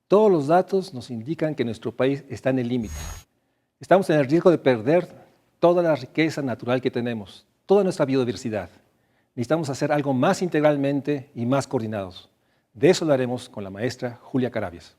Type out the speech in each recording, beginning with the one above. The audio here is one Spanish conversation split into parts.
Todos los datos nos indican que nuestro país está en el límite. Estamos en el riesgo de perder toda la riqueza natural que tenemos, toda nuestra biodiversidad. Necesitamos hacer algo más integralmente y más coordinados. De eso lo haremos con la maestra Julia Carabias.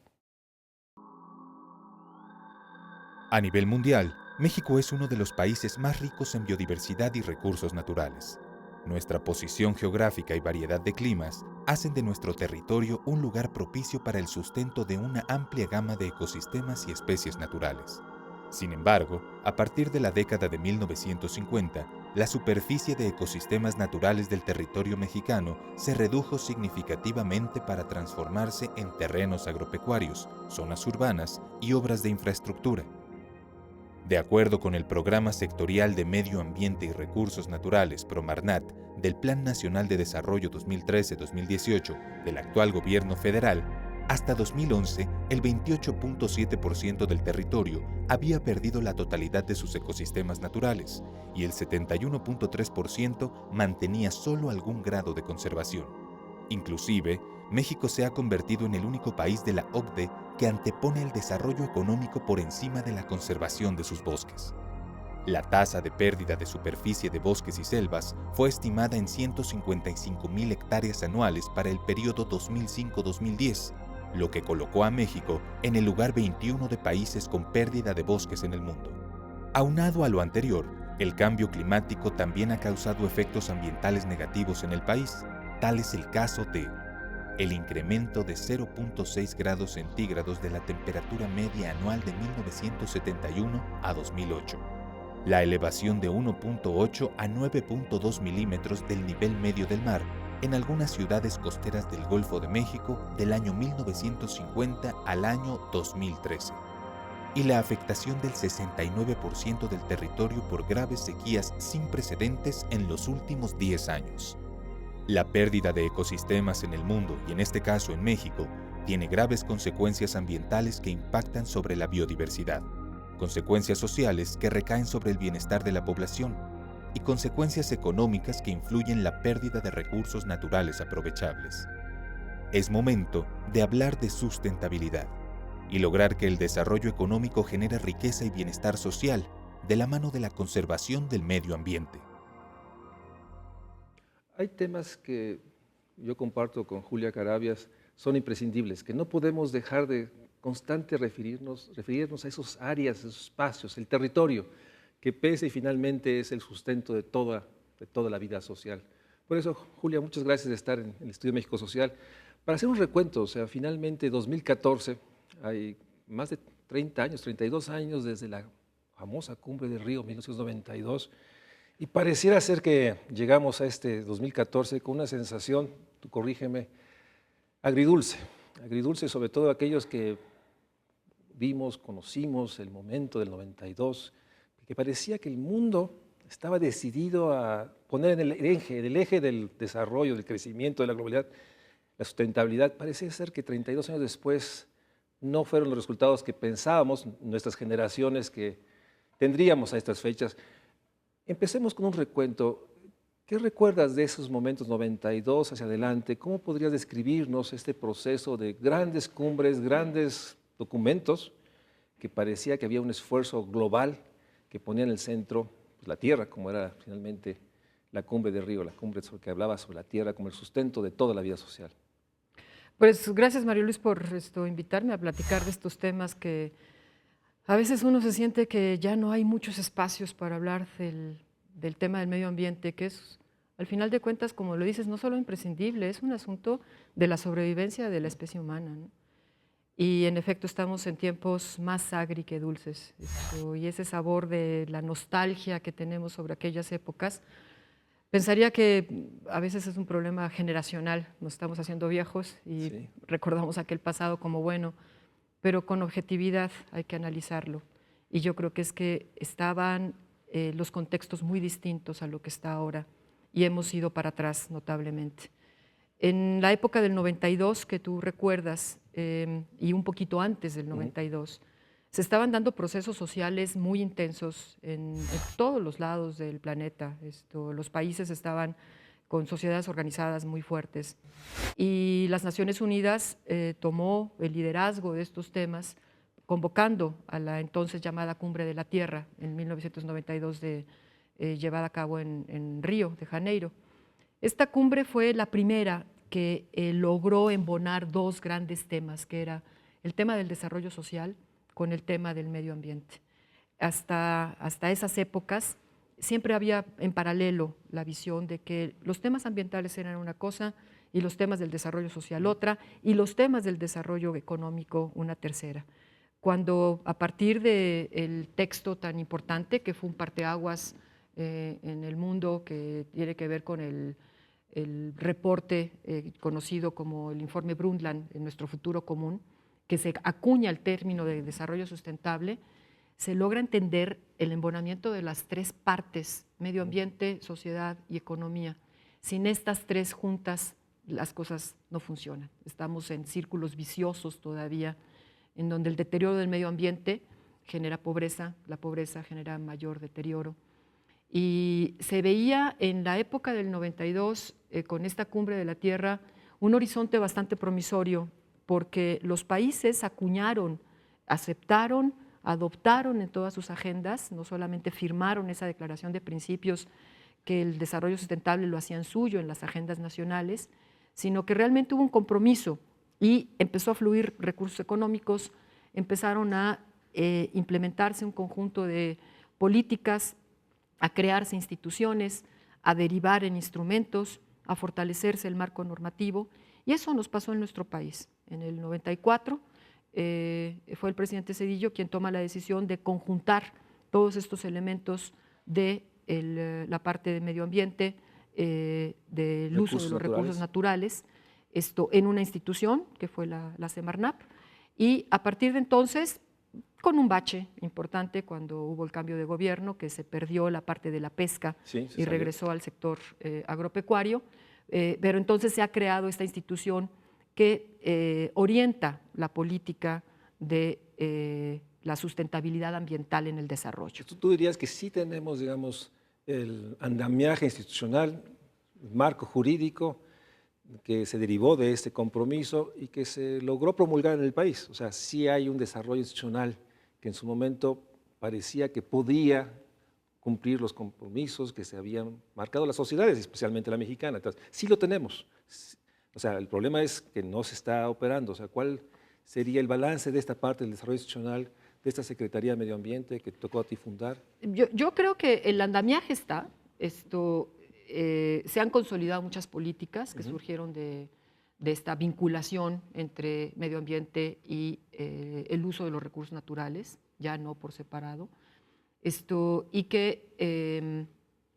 A nivel mundial, México es uno de los países más ricos en biodiversidad y recursos naturales. Nuestra posición geográfica y variedad de climas hacen de nuestro territorio un lugar propicio para el sustento de una amplia gama de ecosistemas y especies naturales. Sin embargo, a partir de la década de 1950, la superficie de ecosistemas naturales del territorio mexicano se redujo significativamente para transformarse en terrenos agropecuarios, zonas urbanas y obras de infraestructura. De acuerdo con el Programa Sectorial de Medio Ambiente y Recursos Naturales, PROMARNAT, del Plan Nacional de Desarrollo 2013-2018 del actual gobierno federal, hasta 2011, el 28.7% del territorio había perdido la totalidad de sus ecosistemas naturales y el 71.3% mantenía solo algún grado de conservación. Inclusive, México se ha convertido en el único país de la OCDE que antepone el desarrollo económico por encima de la conservación de sus bosques. La tasa de pérdida de superficie de bosques y selvas fue estimada en 155.000 hectáreas anuales para el periodo 2005-2010, lo que colocó a México en el lugar 21 de países con pérdida de bosques en el mundo. Aunado a lo anterior, el cambio climático también ha causado efectos ambientales negativos en el país. Tal es el caso de el incremento de 0.6 grados centígrados de la temperatura media anual de 1971 a 2008, la elevación de 1.8 a 9.2 milímetros del nivel medio del mar en algunas ciudades costeras del Golfo de México del año 1950 al año 2013, y la afectación del 69% del territorio por graves sequías sin precedentes en los últimos 10 años. La pérdida de ecosistemas en el mundo, y en este caso en México, tiene graves consecuencias ambientales que impactan sobre la biodiversidad, consecuencias sociales que recaen sobre el bienestar de la población y consecuencias económicas que influyen en la pérdida de recursos naturales aprovechables. Es momento de hablar de sustentabilidad y lograr que el desarrollo económico genere riqueza y bienestar social de la mano de la conservación del medio ambiente. Hay temas que yo comparto con Julia Carabias, son imprescindibles, que no podemos dejar de constante referirnos a esos áreas, esos espacios, el territorio, que pese y finalmente es el sustento de toda la vida social. Por eso, Julia, muchas gracias de estar en el Estudio México Social. Para hacer un recuento, o sea, finalmente 2014, hay más de 30 años, 32 años desde la famosa Cumbre de Río 1992, y pareciera ser que llegamos a este 2014 con una sensación, tú corrígeme, agridulce. Agridulce sobre todo aquellos que vimos, conocimos el momento del 92, que parecía que el mundo estaba decidido a poner en el eje del desarrollo, del crecimiento, de la globalidad, la sustentabilidad. Parece ser que 32 años después no fueron los resultados que pensábamos nuestras generaciones que tendríamos a estas fechas. Empecemos con un recuento. ¿Qué recuerdas de esos momentos 92 hacia adelante? ¿Cómo podrías describirnos este proceso de grandes cumbres, grandes documentos, que parecía que había un esfuerzo global que ponía en el centro pues, la tierra, como era finalmente la cumbre de Río, la cumbre que hablaba sobre la tierra como el sustento de toda la vida social? Pues gracias, Mario Luis, por invitarme a platicar de estos temas que a veces uno se siente que ya no hay muchos espacios para hablar del tema del medio ambiente, que es, al final de cuentas, como lo dices, no solo imprescindible, es un asunto de la sobrevivencia de la especie humana, ¿no? Y en efecto estamos en tiempos más agri que dulces, y ese sabor de la nostalgia que tenemos sobre aquellas épocas, pensaría que a veces es un problema generacional, nos estamos haciendo viejos y Sí. recordamos aquel pasado como bueno, pero con objetividad hay que analizarlo. Y yo creo que es que estaban los contextos muy distintos a lo que está ahora y hemos ido para atrás notablemente. En la época del 92, que tú recuerdas, y un poquito antes del 92, se estaban dando procesos sociales muy intensos en todos los lados del planeta. Los países estaban con sociedades organizadas muy fuertes. Y las Naciones Unidas tomó el liderazgo de estos temas, convocando a la entonces llamada Cumbre de la Tierra en 1992, llevada a cabo en Río de Janeiro. Esta cumbre fue la primera que logró embonar dos grandes temas, que era el tema del desarrollo social con el tema del medio ambiente. Hasta esas épocas siempre había en paralelo la visión de que los temas ambientales eran una cosa y los temas del desarrollo social otra, y los temas del desarrollo económico una tercera. Cuando a partir del texto tan importante, que fue un parteaguas en el mundo, que tiene que ver con el reporte conocido como el informe Brundtland en nuestro futuro común, que se acuña el término de desarrollo sustentable, se logra entender el embonamiento de las tres partes, medio ambiente, sociedad y economía. Sin estas tres juntas, las cosas no funcionan. Estamos en círculos viciosos todavía, en donde el deterioro del medio ambiente genera pobreza, la pobreza genera mayor deterioro. Y se veía en la época del 92, con esta Cumbre de la Tierra, un horizonte bastante promisorio, porque los países acuñaron, aceptaron, adoptaron en todas sus agendas, no solamente firmaron esa declaración de principios que el desarrollo sustentable lo hacían suyo en las agendas nacionales, sino que realmente hubo un compromiso y empezó a fluir recursos económicos, empezaron a implementarse un conjunto de políticas, a crearse instituciones, a derivar en instrumentos, a fortalecerse el marco normativo, y eso nos pasó en nuestro país. En el 94 fue el presidente Zedillo quien toma la decisión de conjuntar todos estos elementos de la parte de medio ambiente, del uso de los recursos naturales, esto en una institución que fue la Semarnap, y a partir de entonces, con un bache importante cuando hubo el cambio de gobierno, que se perdió la parte de la pesca y regresó al sector agropecuario, pero entonces se ha creado esta institución que orienta la política de la sustentabilidad ambiental en el desarrollo. Tú dirías que sí tenemos, digamos, el andamiaje institucional, el marco jurídico que se derivó de este compromiso y que se logró promulgar en el país. O sea, sí hay un desarrollo institucional que en su momento parecía que podía cumplir los compromisos que se habían marcado las sociedades, especialmente la mexicana. Entonces, sí lo tenemos. O sea, el problema es que no se está operando. O sea, ¿cuál sería el balance de esta parte del desarrollo institucional, de esta Secretaría de Medio Ambiente que tocó a ti fundar? Yo creo que el andamiaje está. Se han consolidado muchas políticas que surgieron de esta vinculación entre medio ambiente y el uso de los recursos naturales, ya no por separado, y que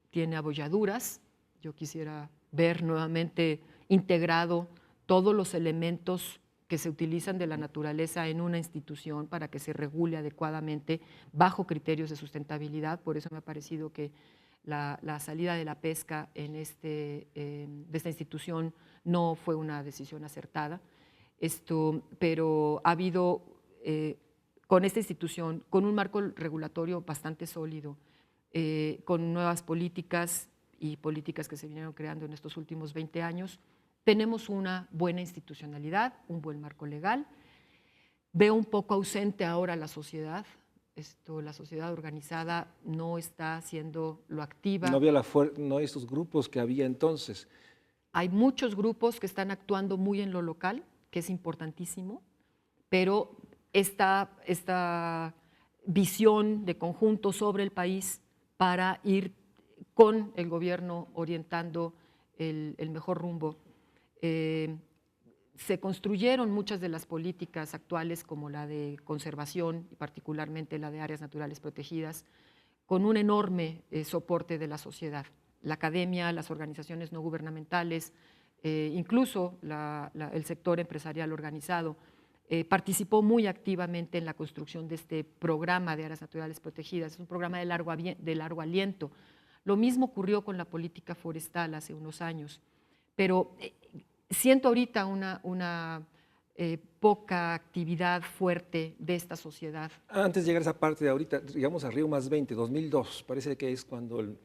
tiene abolladuras. Yo quisiera ver nuevamente integrado todos los elementos que se utilizan de la naturaleza en una institución para que se regule adecuadamente bajo criterios de sustentabilidad. Por eso me ha parecido que la salida de la pesca de esta institución no fue una decisión acertada, pero ha habido con esta institución, con un marco regulatorio bastante sólido, con nuevas políticas y políticas que se vinieron creando en estos últimos 20 años, tenemos una buena institucionalidad, un buen marco legal. Veo un poco ausente ahora la sociedad. La sociedad organizada no está haciendo lo activa. No había no hay estos grupos que había entonces. Hay muchos grupos que están actuando muy en lo local, que es importantísimo, pero esta visión de conjunto sobre el país para ir con el gobierno orientando el mejor rumbo. Se construyeron muchas de las políticas actuales, como la de conservación, y particularmente la de áreas naturales protegidas, con un enorme soporte de la sociedad. La academia, las organizaciones no gubernamentales, incluso el sector empresarial organizado, participó muy activamente en la construcción de este programa de áreas naturales protegidas. Es un programa de largo aliento. Lo mismo ocurrió con la política forestal hace unos años, pero siento ahorita una poca actividad fuerte de esta sociedad. Antes de llegar a esa parte de ahorita, llegamos a Río +20, 2002, parece que es cuando el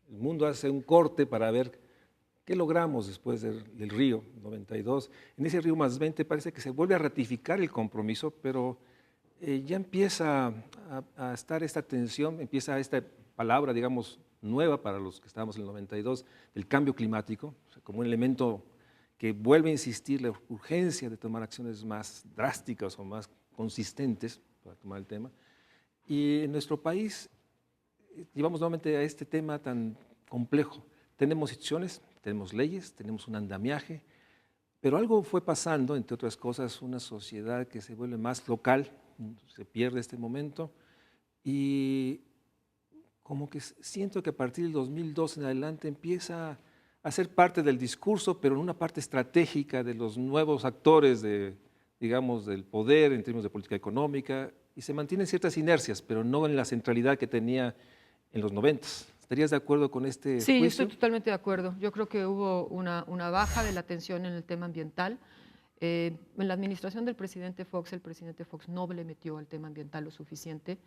mundo hace un corte para ver ¿Qué logramos después del Río 92? En ese Río +20 parece que se vuelve a ratificar el compromiso, pero ya empieza a estar esta tensión, empieza esta palabra, digamos, nueva para los que estábamos en el 92, del cambio climático, o sea, como un elemento que vuelve a insistir la urgencia de tomar acciones más drásticas o más consistentes para tomar el tema. Y en nuestro país llevamos nuevamente a este tema tan complejo. Tenemos instituciones, tenemos leyes, tenemos un andamiaje, pero algo fue pasando, entre otras cosas, una sociedad que se vuelve más local, se pierde este momento, y como que siento que a partir del 2002 en adelante empieza a ser parte del discurso, pero en una parte estratégica de los nuevos actores digamos, del poder en términos de política económica, y se mantienen ciertas inercias, pero no en la centralidad que tenía en los 90. ¿Estarías de acuerdo con este Sí, juicio? estoy totalmente de acuerdo. Yo creo que hubo una baja de la atención en el tema ambiental. En la administración del presidente Fox, el presidente Fox no le metió al tema ambiental lo suficiente.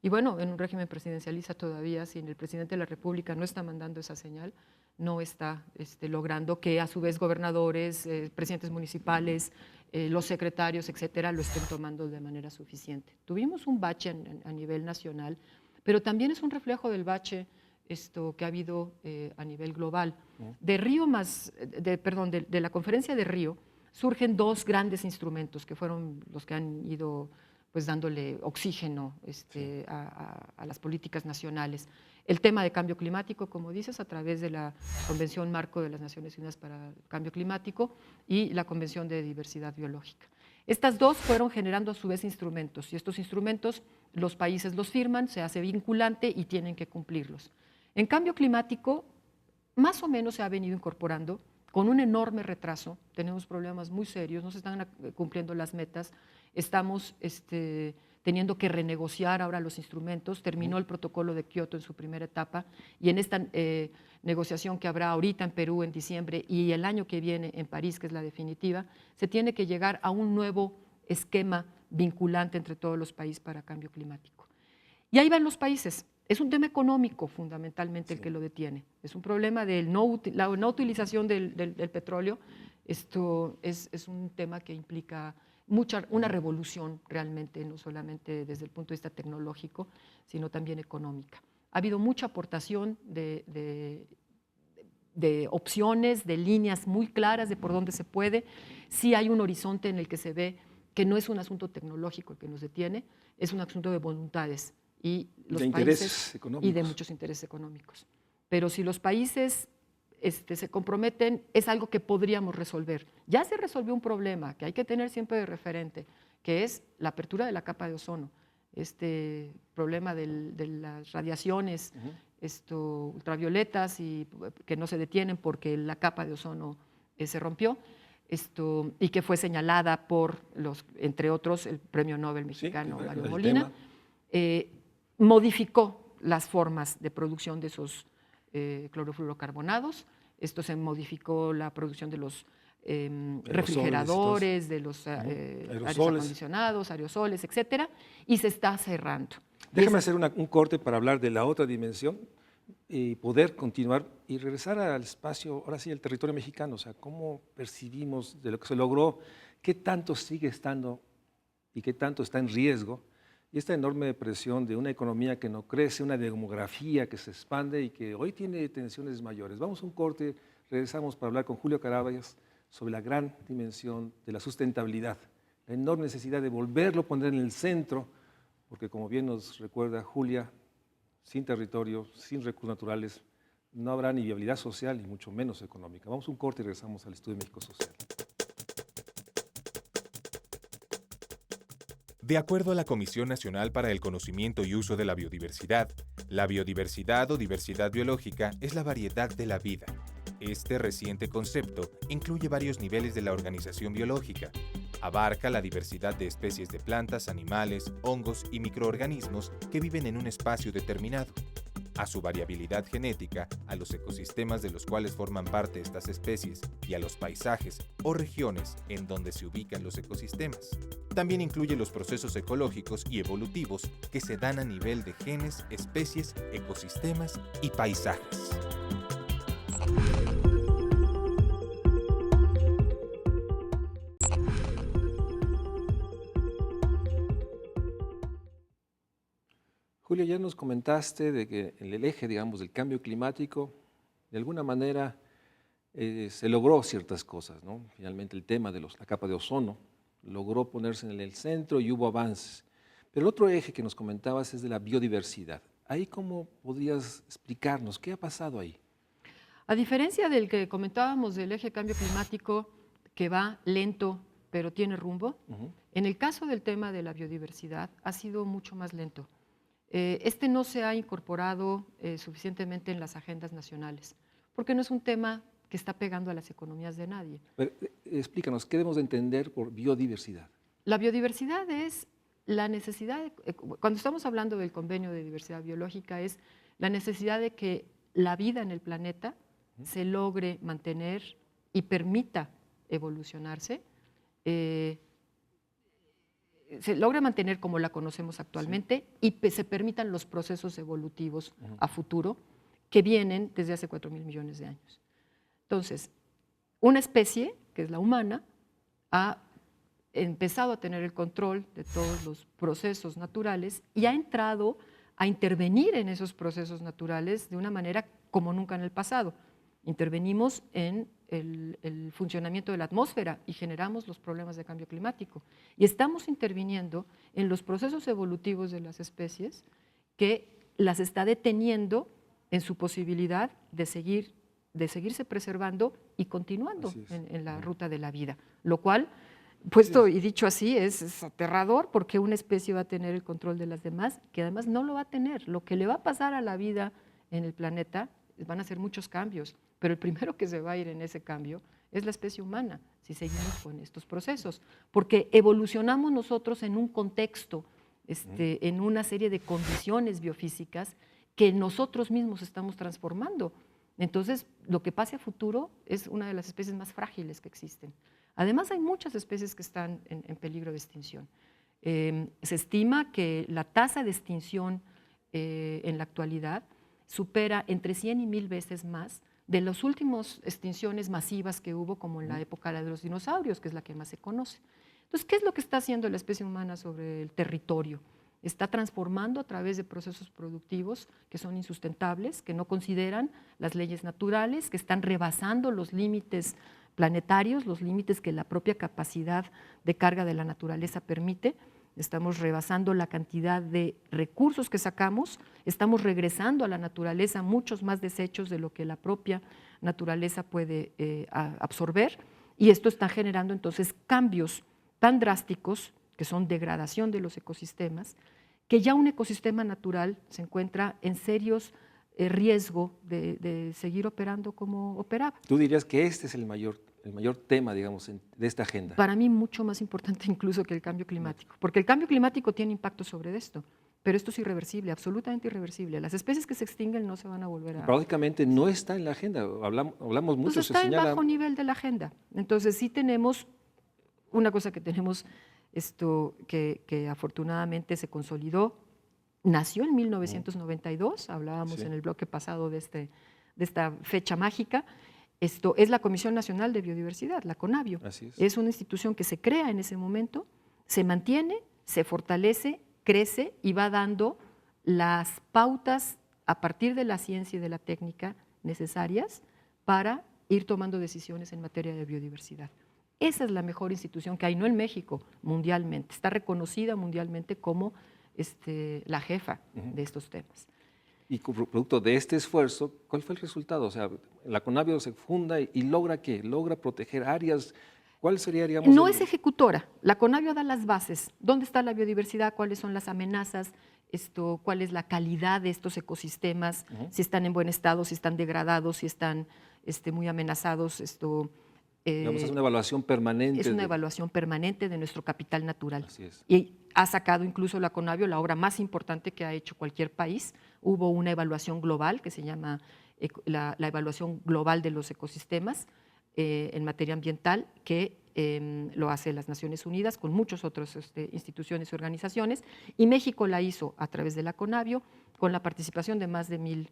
Y bueno, en un régimen presidencialista todavía, si el presidente de la República no está mandando esa señal, no está logrando que a su vez gobernadores, presidentes municipales, los secretarios, etcétera, lo estén tomando de manera suficiente. Tuvimos un bache a nivel nacional, pero también es un reflejo del bache que ha habido a nivel global. De la conferencia de Río surgen dos grandes instrumentos que fueron los que han ido pues dándole oxígeno a las políticas nacionales. El tema de cambio climático, como dices, a través de la Convención Marco de las Naciones Unidas para el Cambio Climático y la Convención de Diversidad Biológica. Estas dos fueron generando a su vez instrumentos, y estos instrumentos los países los firman, se hace vinculante y tienen que cumplirlos. En cambio climático, más o menos se ha venido incorporando, con un enorme retraso, tenemos problemas muy serios, no se están cumpliendo las metas, estamos teniendo que renegociar ahora los instrumentos, terminó el protocolo de Kioto en su primera etapa, y en esta negociación que habrá ahorita en Perú en diciembre y el año que viene en París, que es la definitiva, se tiene que llegar a un nuevo esquema vinculante entre todos los países para cambio climático. Y ahí van los países. Es un tema económico fundamentalmente el que lo detiene. Es un problema de la no utilización del petróleo. Esto es un tema que implica una revolución realmente, no solamente desde el punto de vista tecnológico, sino también económica. Ha habido mucha aportación de opciones, de líneas muy claras de por dónde se puede. Sí hay un horizonte en el que se ve que no es un asunto tecnológico el que nos detiene, es un asunto de voluntades y los países y de muchos intereses económicos. Pero si los países se comprometen, es algo que podríamos resolver. Ya se resolvió un problema que hay que tener siempre de referente, que es la apertura de la capa de ozono. Este problema de las radiaciones ultravioletas y que no se detienen porque la capa de ozono se rompió, y que fue señalada por entre otros, el premio Nobel mexicano Mario Molina, modificó las formas de producción de esos clorofluorocarbonados. Esto se modificó la producción de los refrigeradores, de los aires acondicionados, aerosoles, etcétera, y se está cerrando. Déjame hacer un corte para hablar de la otra dimensión y poder continuar y regresar al espacio, ahora sí, el territorio mexicano, o sea, cómo percibimos de lo que se logró, qué tanto sigue estando y qué tanto está en riesgo, y esta enorme presión de una economía que no crece, una demografía que se expande y que hoy tiene tensiones mayores. Vamos a un corte, regresamos para hablar con Julio Carabias sobre la gran dimensión de la sustentabilidad, la enorme necesidad de volverlo a poner en el centro, porque como bien nos recuerda Julia, sin territorio, sin recursos naturales, no habrá ni viabilidad social, ni mucho menos económica. Vamos a un corte y regresamos al Estudio México Social. De acuerdo a la Comisión Nacional para el Conocimiento y Uso de la Biodiversidad, la biodiversidad o diversidad biológica es la variedad de la vida. Este reciente concepto incluye varios niveles de la organización biológica. Abarca la diversidad de especies de plantas, animales, hongos y microorganismos que viven en un espacio determinado, a su variabilidad genética, a los ecosistemas de los cuales forman parte estas especies y a los paisajes o regiones en donde se ubican los ecosistemas. También incluye los procesos ecológicos y evolutivos que se dan a nivel de genes, especies, ecosistemas y paisajes. Julio, ya nos comentaste de que en el eje, digamos, del cambio climático, de alguna manera se logró ciertas cosas, ¿no? Finalmente el tema de la capa de ozono logró ponerse en el centro y hubo avances. Pero el otro eje que nos comentabas es de la biodiversidad. Ahí, ¿cómo podrías explicarnos qué ha pasado ahí? A diferencia del que comentábamos del eje cambio climático, que va lento pero tiene rumbo, en el caso del tema de la biodiversidad ha sido mucho más lento. Este no se ha incorporado suficientemente en las agendas nacionales, porque no es un tema que está pegando a las economías de nadie. Pero, explícanos, ¿qué debemos de entender por biodiversidad? La biodiversidad es la necesidad, cuando estamos hablando del convenio de diversidad biológica, es la necesidad de que la vida en el planeta se logre mantener y permita evolucionarse, se logre mantener como la conocemos actualmente y se permitan los procesos evolutivos a futuro que vienen desde hace 4.000 millones de años. Entonces, una especie, que es la humana, ha empezado a tener el control de todos los procesos naturales y ha entrado a intervenir en esos procesos naturales de una manera como nunca en el pasado. Intervenimos en el funcionamiento de la atmósfera y generamos los problemas de cambio climático. Y estamos interviniendo en los procesos evolutivos de las especies que las está deteniendo en su posibilidad de seguirse preservando y continuando en la ruta de la vida, lo cual, puesto y dicho así, es aterrador porque una especie va a tener el control de las demás, que además no lo va a tener. Lo que le va a pasar a la vida en el planeta van a ser muchos cambios, pero el primero que se va a ir en ese cambio es la especie humana, si seguimos con estos procesos, porque evolucionamos nosotros en un contexto, en una serie de condiciones biofísicas que nosotros mismos estamos transformando. Entonces, lo que pase a futuro es una de las especies más frágiles que existen. Además, hay muchas especies que están en peligro de extinción. Se estima que la tasa de extinción en la actualidad supera entre 100 y 1000 veces más de las últimas extinciones masivas que hubo, como en la época de los dinosaurios, que es la que más se conoce. Entonces, ¿qué es lo que está haciendo la especie humana sobre el territorio? Está transformando a través de procesos productivos que son insustentables, que no consideran las leyes naturales, que están rebasando los límites planetarios, los límites que la propia capacidad de carga de la naturaleza permite. Estamos rebasando la cantidad de recursos que sacamos, estamos regresando a la naturaleza muchos más desechos de lo que la propia naturaleza puede absorber, y esto está generando entonces cambios tan drásticos que son degradación de los ecosistemas, que ya un ecosistema natural se encuentra en serios riesgo de seguir operando como operaba. ¿Tú dirías que este es el mayor tema, digamos, de esta agenda? Para mí mucho más importante incluso que el cambio climático, porque el cambio climático tiene impacto sobre esto, pero esto es irreversible, absolutamente irreversible. Las especies que se extinguen no se van a volver a... Prácticamente no está en la agenda, hablamos mucho, pues está en bajo nivel de la agenda. Entonces sí tenemos una cosa que tenemos, que afortunadamente se consolidó, nació en 1992, hablábamos en el bloque pasado de esta fecha mágica. Esto es la Comisión Nacional de Biodiversidad, la CONABIO. Es una institución que se crea en ese momento, se mantiene, se fortalece, crece y va dando las pautas a partir de la ciencia y de la técnica necesarias para ir tomando decisiones en materia de biodiversidad. Esa es la mejor institución que hay, no en México, mundialmente. Está reconocida mundialmente como la jefa de estos temas. Y producto de este esfuerzo, ¿cuál fue el resultado? O sea, la CONABIO se funda y ¿logra qué? ¿Logra proteger áreas? ¿Cuál sería, digamos? No es ejecutora. La CONABIO da las bases. ¿Dónde está la biodiversidad? ¿Cuáles son las amenazas? ¿Cuál es la calidad de estos ecosistemas? Si están en buen estado, si están degradados, si están muy amenazados. Digamos, es una evaluación permanente. Es una evaluación permanente de nuestro capital natural. Así es. Y ha sacado incluso la CONABIO la obra más importante que ha hecho cualquier país. Hubo una evaluación global que se llama la evaluación global de los ecosistemas en materia ambiental, que lo hace las Naciones Unidas con muchas otras instituciones y organizaciones, y México la hizo a través de la CONABIO con la participación de más de 1000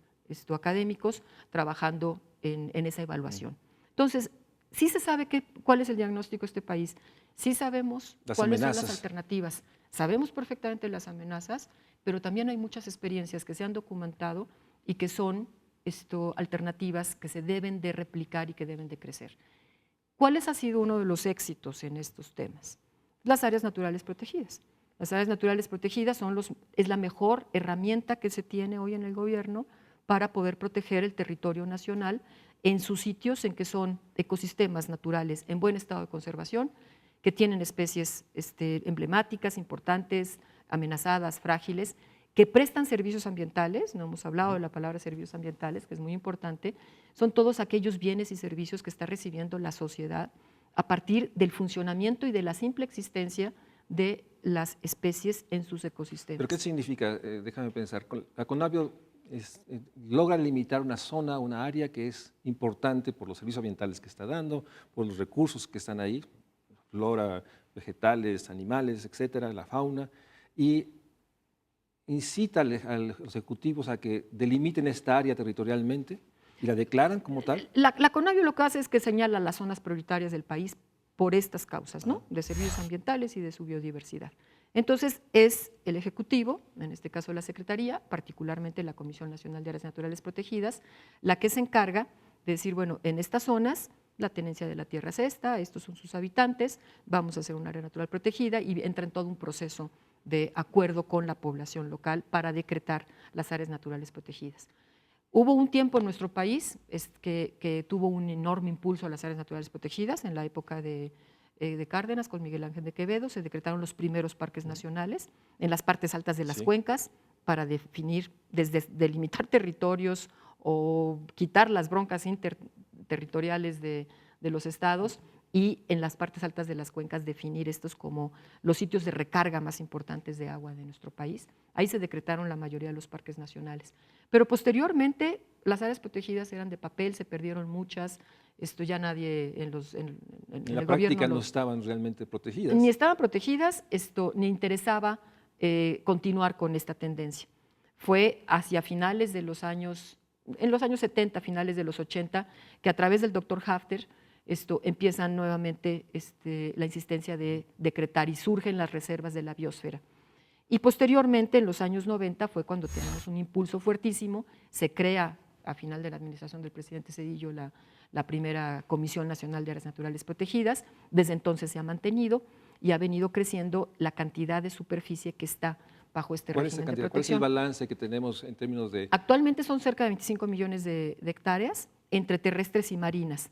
académicos trabajando en esa evaluación. Entonces, sí se sabe cuál es el diagnóstico de este país, sí sabemos cuáles son las alternativas, sabemos perfectamente las amenazas, pero también hay muchas experiencias que se han documentado y que son alternativas que se deben de replicar y que deben de crecer. ¿Cuáles ha sido uno de los éxitos en estos temas? Las áreas naturales protegidas. Las áreas naturales protegidas es la mejor herramienta que se tiene hoy en el gobierno para poder proteger el territorio nacional en sus sitios en que son ecosistemas naturales en buen estado de conservación, que tienen especies emblemáticas, importantes, amenazadas, frágiles, que prestan servicios ambientales. No hemos hablado de la palabra servicios ambientales, que es muy importante. Son todos aquellos bienes y servicios que está recibiendo la sociedad a partir del funcionamiento y de la simple existencia de las especies en sus ecosistemas. ¿Pero qué significa? Déjame pensar. La Conavio logra limitar una zona, una área que es importante por los servicios ambientales que está dando, por los recursos que están ahí, flora, vegetales, animales, etcétera, la fauna, y incita a los ejecutivos a que delimiten esta área territorialmente y la declaran como tal. La Conavio lo que hace es que señala las zonas prioritarias del país por estas causas, ¿no? De servicios ambientales y de su biodiversidad. Entonces es el Ejecutivo, en este caso la Secretaría, particularmente la Comisión Nacional de Áreas Naturales Protegidas, la que se encarga de decir, bueno, en estas zonas la tenencia de la tierra es esta, estos son sus habitantes, vamos a hacer un área natural protegida, y entra en todo un proceso de acuerdo con la población local para decretar las áreas naturales protegidas. Hubo un tiempo en nuestro país que tuvo un enorme impulso a las áreas naturales protegidas. En la época de Cárdenas, con Miguel Ángel de Quevedo, se decretaron los primeros parques nacionales en las partes altas de las cuencas para definir, desde delimitar territorios o quitar las broncas interterritoriales de los estados, y en las partes altas de las cuencas definir estos como los sitios de recarga más importantes de agua de nuestro país. Ahí se decretaron la mayoría de los parques nacionales. Pero posteriormente las áreas protegidas eran de papel, se perdieron muchas, ya nadie en la práctica no estaban realmente protegidas. Ni estaban protegidas, ni interesaba continuar con esta tendencia. Fue hacia finales de los años, en los años 70, finales de los 80, que a través del doctor Hafter empiezan nuevamente la insistencia de decretar y surgen las reservas de la biosfera. Y posteriormente, en los años 90, fue cuando tenemos un impulso fuertísimo, se crea a final de la administración del presidente Zedillo la primera Comisión Nacional de Áreas Naturales Protegidas. Desde entonces se ha mantenido y ha venido creciendo la cantidad de superficie que está bajo este régimen de protección. ¿Cuál es el balance que tenemos en términos de...? Actualmente son cerca de 25 millones de hectáreas entre terrestres y marinas.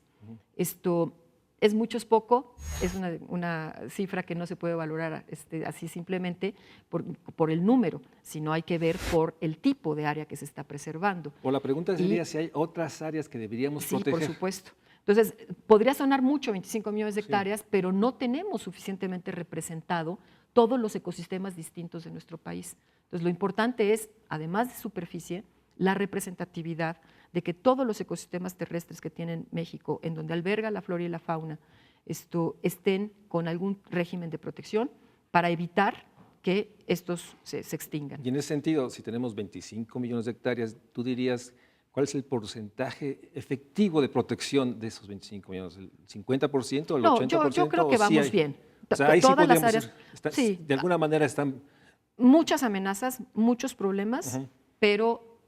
Esto es mucho, es poco, es una cifra que no se puede valorar así simplemente por el número, sino hay que ver por el tipo de área que se está preservando. O la pregunta sería si hay otras áreas que deberíamos proteger. Sí, por supuesto. Entonces, podría sonar mucho 25 millones de hectáreas, pero no tenemos suficientemente representado todos los ecosistemas distintos de nuestro país. Entonces, lo importante es, además de superficie, la representatividad de que todos los ecosistemas terrestres que tiene México, en donde alberga la flora y la fauna, estén con algún régimen de protección para evitar que estos se extingan. Y en ese sentido, si tenemos 25 millones de hectáreas, tú dirías, ¿cuál es el porcentaje efectivo de protección de esos 25 millones? ¿El 50% o el 80%? Yo creo que vamos bien. O sea, ahí sí todas las podríamos áreas, de alguna manera están... Muchas amenazas, muchos problemas, pero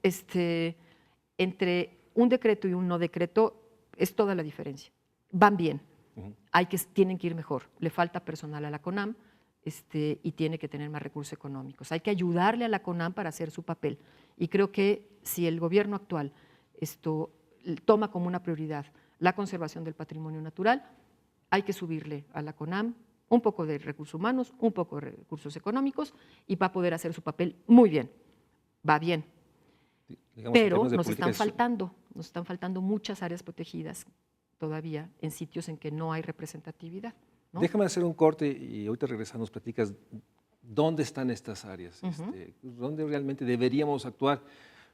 entre un decreto y un no decreto es toda la diferencia. Van bien, tienen que ir mejor. Le falta personal a la CONAM y tiene que tener más recursos económicos. Hay que ayudarle a la CONAM para hacer su papel. Y creo que si el gobierno actual toma como una prioridad la conservación del patrimonio natural, hay que subirle a la CONAM un poco de recursos humanos, un poco de recursos económicos, y va a poder hacer su papel muy bien. Va bien. Pero nos están faltando muchas áreas protegidas todavía en sitios en que no hay representatividad, ¿no? Déjame hacer un corte y ahorita regresando nos platicas dónde están estas áreas, dónde realmente deberíamos actuar,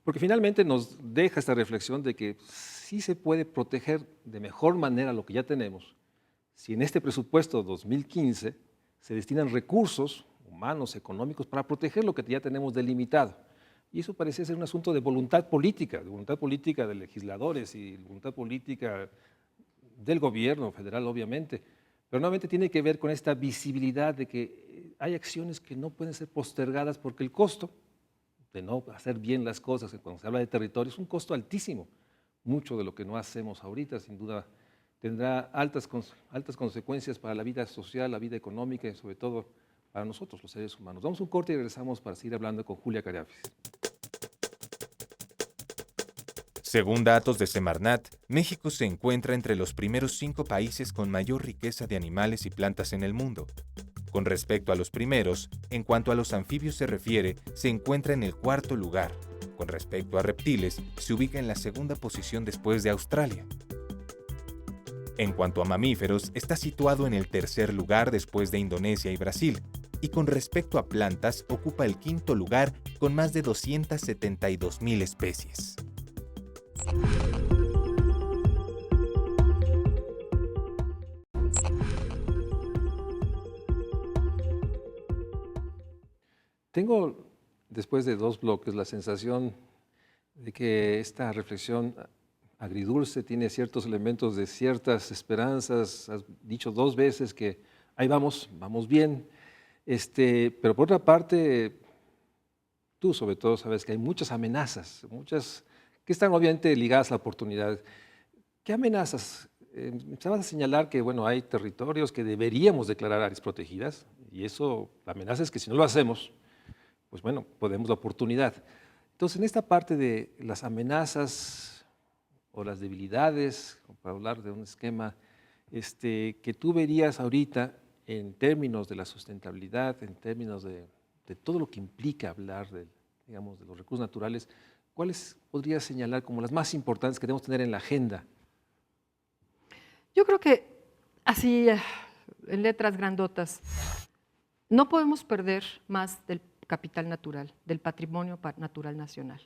porque finalmente nos deja esta reflexión de que sí se puede proteger de mejor manera lo que ya tenemos, si en este presupuesto 2015 se destinan recursos humanos, económicos, para proteger lo que ya tenemos delimitado. Y eso parece ser un asunto de voluntad política de legisladores y voluntad política del gobierno federal, obviamente, pero nuevamente tiene que ver con esta visibilidad de que hay acciones que no pueden ser postergadas porque el costo de no hacer bien las cosas, cuando se habla de territorio, es un costo altísimo. Mucho de lo que no hacemos ahorita, sin duda, tendrá altas consecuencias para la vida social, la vida económica y sobre todo para nosotros, los seres humanos. Vamos a un corte y regresamos para seguir hablando con Julia Carabias. Según datos de Semarnat, México se encuentra entre los primeros 5 países con mayor riqueza de animales y plantas en el mundo. Con respecto a los primeros, en cuanto a los anfibios se refiere, se encuentra en el 4º lugar. Con respecto a reptiles, se ubica en la 2ª posición después de Australia. En cuanto a mamíferos, está situado en el 3er lugar después de Indonesia y Brasil. Y con respecto a plantas, ocupa el 5º lugar con más de 272,000 especies. Tengo, después de 2 bloques, la sensación de que esta reflexión agridulce tiene ciertos elementos de ciertas esperanzas. Has dicho 2 veces que ahí vamos bien, pero por otra parte, tú sobre todo sabes que hay muchas amenazas, muchas que están obviamente ligadas a la oportunidad. ¿Qué amenazas? Empezabas a señalar que bueno, hay territorios que deberíamos declarar áreas protegidas y eso, la amenaza es que si no lo hacemos, pues bueno, podemos la oportunidad. Entonces, en esta parte de las amenazas o las debilidades, para hablar de un esquema que tú verías ahorita en términos de la sustentabilidad, en términos de todo lo que implica hablar digamos, de los recursos naturales, ¿cuáles podrías señalar como las más importantes que debemos tener en la agenda? Yo creo que, así en letras grandotas, no podemos perder más del capital natural, del patrimonio natural nacional,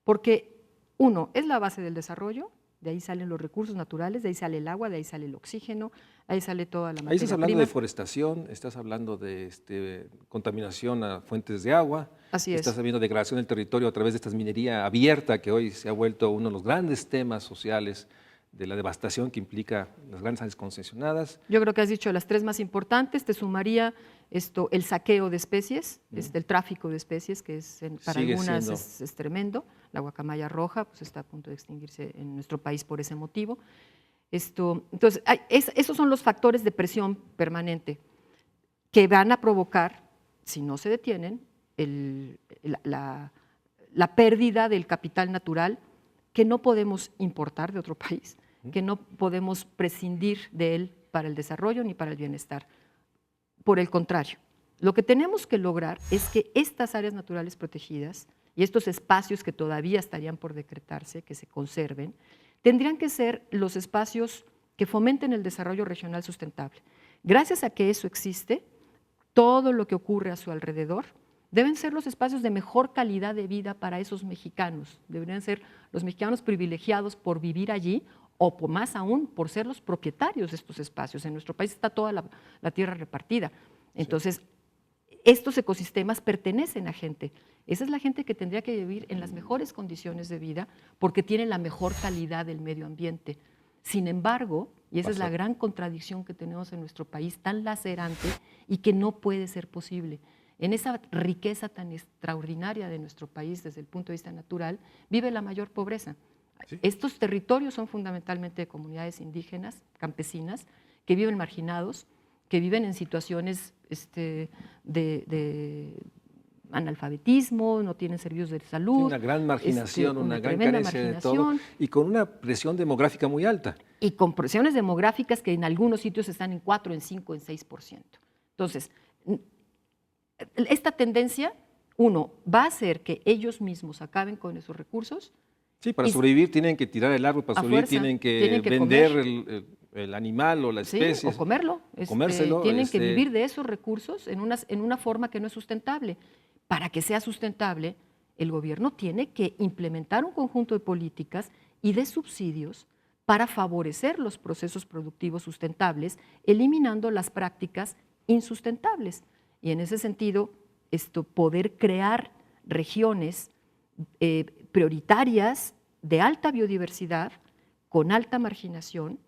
porque uno, es la base del desarrollo, de ahí salen los recursos naturales, de ahí sale el agua, de ahí sale el oxígeno, ahí sale toda la materia prima. Ahí estás hablando de deforestación, estás hablando de contaminación a fuentes de agua, Así es. Estás hablando de degradación del territorio a través de esta minería abierta que hoy se ha vuelto uno de los grandes temas sociales de la devastación que implica las grandes áreas concesionadas. Yo creo que has dicho las 3 más importantes, te sumaría el saqueo de especies, el tráfico de especies, que para algunas es tremendo. La guacamaya roja pues está a punto de extinguirse en nuestro país por ese motivo. Entonces, esos son los factores de presión permanente que van a provocar, si no se detienen, la pérdida del capital natural que no podemos importar de otro país, que no podemos prescindir de él para el desarrollo ni para el bienestar. Por el contrario, lo que tenemos que lograr es que estas áreas naturales protegidas y estos espacios que todavía estarían por decretarse, que se conserven, tendrían que ser los espacios que fomenten el desarrollo regional sustentable. Gracias a que eso existe, todo lo que ocurre a su alrededor deben ser los espacios de mejor calidad de vida para esos mexicanos. Deberían ser los mexicanos privilegiados por vivir allí o más aún por ser los propietarios de estos espacios. En nuestro país está toda la tierra repartida. Entonces, estos ecosistemas pertenecen a gente. Esa es la gente que tendría que vivir en las mejores condiciones de vida porque tiene la mejor calidad del medio ambiente. Sin embargo, y esa es la gran contradicción que tenemos en nuestro país, tan lacerante y que no puede ser posible. En esa riqueza tan extraordinaria de nuestro país desde el punto de vista natural, vive la mayor pobreza. ¿Sí? Estos territorios son fundamentalmente de comunidades indígenas, campesinas, que viven marginados, que viven en situaciones de analfabetismo, no tienen servicios de salud. Sí, una gran marginación, una gran carencia de todo, y con una presión demográfica muy alta. Y con presiones demográficas que en algunos sitios están en 4, en 5, en 6%. Entonces, esta tendencia, uno, va a hacer que ellos mismos acaben con esos recursos. Sí, para sobrevivir tienen que tirar el árbol, para sobrevivir tienen que vender el animal o la especie. Sí, o comerlo. Comérselo. Tienen que vivir de esos recursos en una forma que no es sustentable. Para que sea sustentable, el gobierno tiene que implementar un conjunto de políticas y de subsidios para favorecer los procesos productivos sustentables, eliminando las prácticas insustentables. Y en ese sentido, poder crear regiones prioritarias de alta biodiversidad, con alta marginación,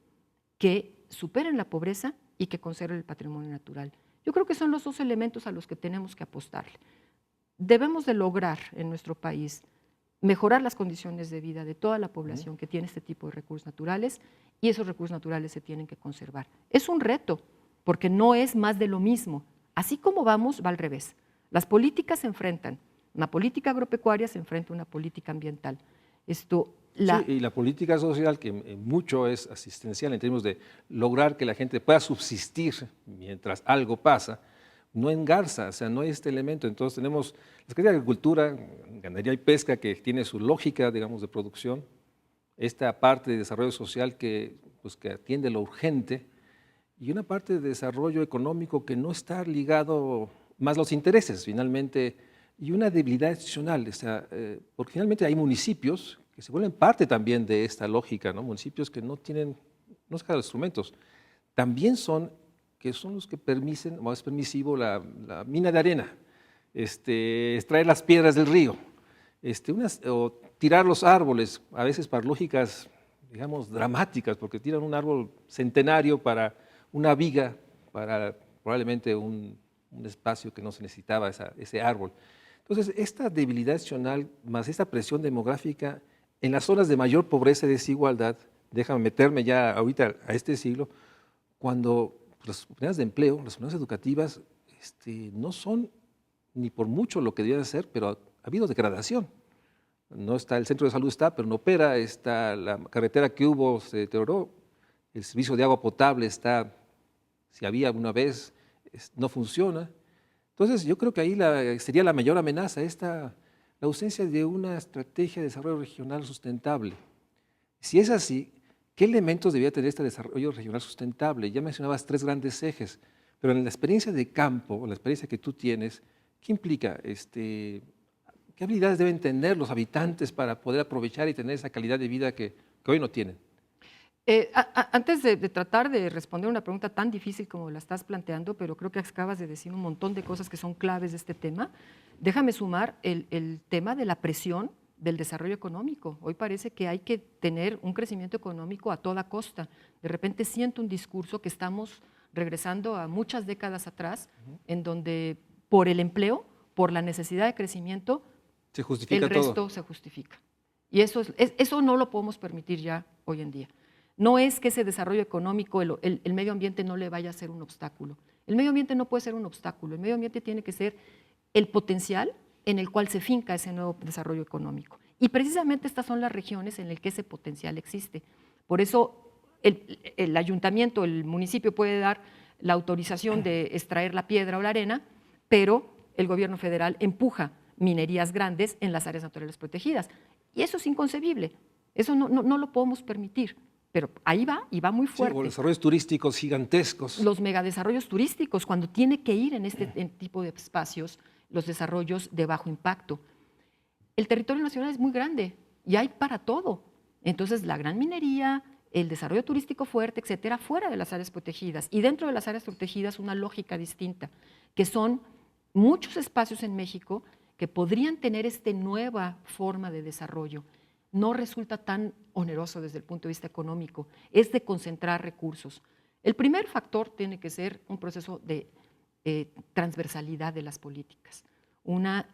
que superen la pobreza y que conserven el patrimonio natural. Yo creo que son los dos elementos a los que tenemos que apostarle. Debemos de lograr en nuestro país mejorar las condiciones de vida de toda la población que tiene este tipo de recursos naturales, y esos recursos naturales se tienen que conservar. Es un reto, porque no es más de lo mismo. Así como vamos, va al revés. Las políticas se enfrentan. Una política agropecuaria se enfrenta a una política ambiental. Sí, y la política social, que mucho es asistencial en términos de lograr que la gente pueda subsistir mientras algo pasa, no engarza, o sea, no hay este elemento. Entonces tenemos la Secretaría de Agricultura, Ganadería y Pesca, que tiene su lógica, digamos, de producción, esta parte de desarrollo social que atiende lo urgente, y una parte de desarrollo económico que no está ligado más a los intereses, finalmente, y una debilidad institucional, o sea, porque finalmente hay municipios que se vuelven parte también de esta lógica, ¿no? Municipios que no tienen, no sacan los instrumentos, también son los que permiten, o es permisivo la mina de arena, extraer las piedras del río, o tirar los árboles, a veces para lógicas, digamos, dramáticas, porque tiran un árbol centenario para una viga, para probablemente un espacio que no se necesitaba ese árbol. Entonces, esta debilidad institucional más esta presión demográfica en las zonas de mayor pobreza y desigualdad, déjame meterme ya ahorita a este siglo, cuando las oportunidades de empleo, las oportunidades educativas, no son ni por mucho lo que deberían ser, pero ha habido degradación. No está, el centro de salud está, pero no opera, está la carretera que hubo, se deterioró, el servicio de agua potable está, si había una vez, no funciona. Entonces, yo creo que ahí sería la mayor amenaza, la ausencia de una estrategia de desarrollo regional sustentable. Si es así, ¿qué elementos debería tener este desarrollo regional sustentable? Ya mencionabas 3 grandes ejes, pero en la experiencia de campo, o la experiencia que tú tienes, ¿qué implica? ¿Qué habilidades deben tener los habitantes para poder aprovechar y tener esa calidad de vida que hoy no tienen? Antes de tratar de responder una pregunta tan difícil como la estás planteando, pero creo que acabas de decir un montón de cosas que son claves de este tema, déjame sumar el tema de la presión del desarrollo económico. Hoy parece que hay que tener un crecimiento económico a toda costa. De repente siento un discurso que estamos regresando a muchas décadas atrás, en donde por el empleo, por la necesidad de crecimiento, el resto se justifica. Y eso no lo podemos permitir ya hoy en día. No es que ese desarrollo económico, el medio ambiente no le vaya a ser un obstáculo. El medio ambiente no puede ser un obstáculo. El medio ambiente tiene que ser el potencial en el cual se finca ese nuevo desarrollo económico. Y precisamente estas son las regiones en las que ese potencial existe. Por eso el ayuntamiento, el municipio puede dar la autorización de extraer la piedra o la arena, pero el gobierno federal empuja minerías grandes en las áreas naturales protegidas. Y eso es inconcebible. Eso no lo podemos permitir. Pero ahí va, y va muy fuerte. Sí, o desarrollos turísticos gigantescos. Los megadesarrollos turísticos, cuando tiene que ir en este tipo de espacios, los desarrollos de bajo impacto. El territorio nacional es muy grande y hay para todo. Entonces, la gran minería, el desarrollo turístico fuerte, etcétera, fuera de las áreas protegidas. Y dentro de las áreas protegidas, una lógica distinta, que son muchos espacios en México que podrían tener esta nueva forma de desarrollo. No resulta tan oneroso desde el punto de vista económico, es de concentrar recursos. El primer factor tiene que ser un proceso de transversalidad de las políticas, una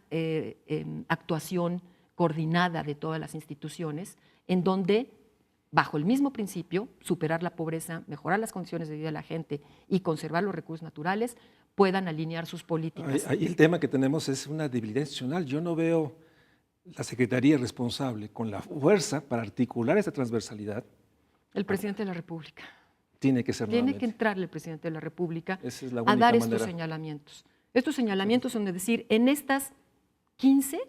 actuación coordinada de todas las instituciones, en donde, bajo el mismo principio, superar la pobreza, mejorar las condiciones de vida de la gente y conservar los recursos naturales, puedan alinear sus políticas. Ahí el tema que tenemos es una debilidad institucional. Yo no veo la Secretaría responsable con la fuerza para articular esa transversalidad. El presidente de la República. Tiene que ser Tiene que entrarle el presidente de la República a dar estos señalamientos. Estos señalamientos son de decir, en estas 15,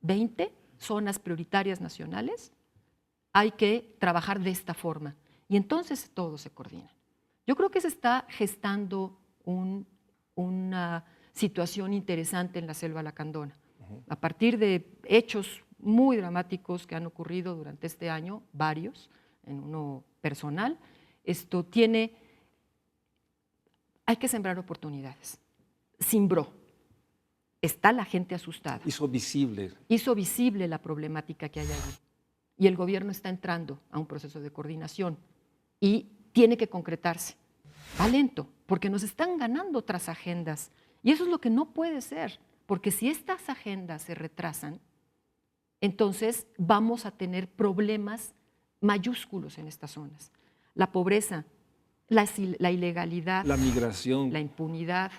20 zonas prioritarias nacionales hay que trabajar de esta forma. Y entonces todo se coordina. Yo creo que se está gestando una situación interesante en la selva lacandona. A partir de hechos muy dramáticos que han ocurrido durante este año, varios, en uno personal, hay que sembrar oportunidades. Simbró. Está la gente asustada. Hizo visible la problemática que hay allí. Y el gobierno está entrando a un proceso de coordinación y tiene que concretarse. Va lento, porque nos están ganando otras agendas. Y eso es lo que no puede ser, porque si estas agendas se retrasan, entonces vamos a tener problemas mayúsculos en estas zonas. La pobreza, la ilegalidad, la migración, la impunidad,